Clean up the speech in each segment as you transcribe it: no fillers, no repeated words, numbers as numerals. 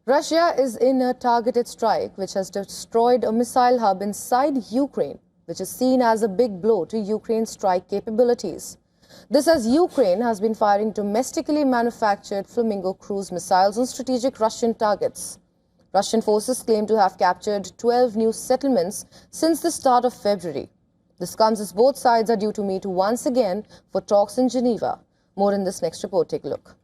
Russia is in a targeted strike which has destroyed a missile hub inside Ukraine, which is seen as a big blow to Ukraine's strike capabilities. This as Ukraine has been firing domestically manufactured Flamingo cruise missiles on strategic Russian targets. Russian forces claim to have captured 12 new settlements since the start of February. This comes as both sides are due to meet once again for talks in Geneva. More in this next report. Take a look.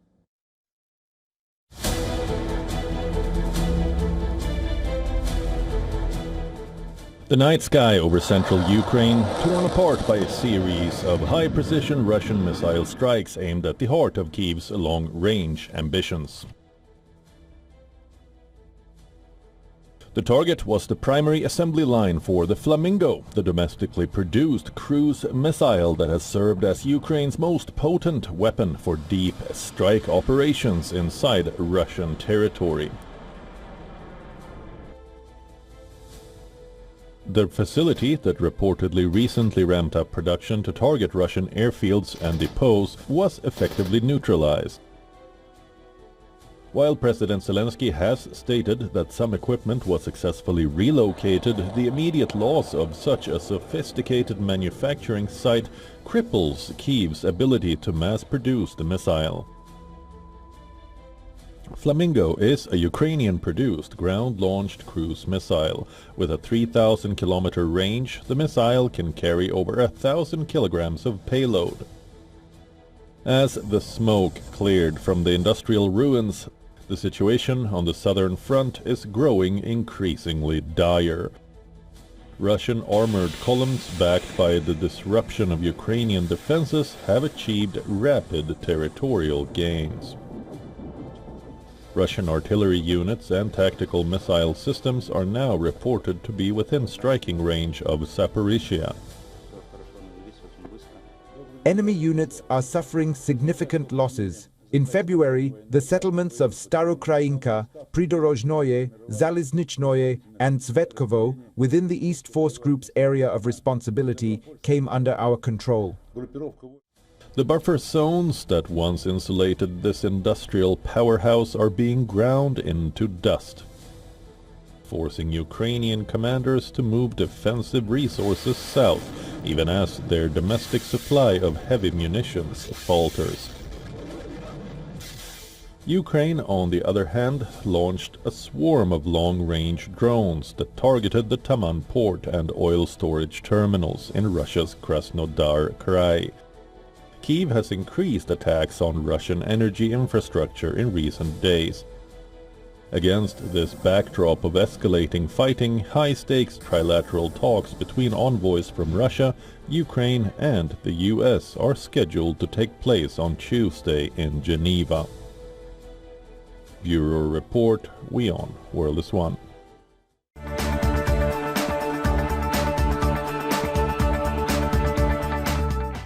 The night sky over central Ukraine, torn apart by a series of high-precision Russian missile strikes aimed at the heart of Kyiv's long-range ambitions. The target was the primary assembly line for the Flamingo, the domestically produced cruise missile that has served as Ukraine's most potent weapon for deep strike operations inside Russian territory. The facility that reportedly recently ramped up production to target Russian airfields and depots was effectively neutralized. While President Zelensky has stated that some equipment was successfully relocated, the immediate loss of such a sophisticated manufacturing site cripples Kyiv's ability to mass-produce the missile. Flamingo is a Ukrainian-produced ground-launched cruise missile. With a 3,000-kilometer range, the missile can carry over 1,000 kilograms of payload. As the smoke cleared from the industrial ruins, the situation on the southern front is growing increasingly dire. Russian armored columns backed by the disruption of Ukrainian defenses have achieved rapid territorial gains. Russian artillery units and tactical missile systems are now reported to be within striking range of Zaporizhia. Enemy units are suffering significant losses. In February, the settlements of Starokrainka, Pridorozhnoye, Zaliznichnoye and Tsvetkovo within the East Force Group's area of responsibility came under our control. The buffer zones that once insulated this industrial powerhouse are being ground into dust, forcing Ukrainian commanders to move defensive resources south, even as their domestic supply of heavy munitions falters. Ukraine, on the other hand, launched a swarm of long-range drones that targeted the Taman port and oil storage terminals in Russia's Krasnodar Krai. Kyiv has increased attacks on Russian energy infrastructure in recent days. Against this backdrop of escalating fighting, high-stakes trilateral talks between envoys from Russia, Ukraine and the US are scheduled to take place on Tuesday in Geneva. Bureau Report, WION World is One.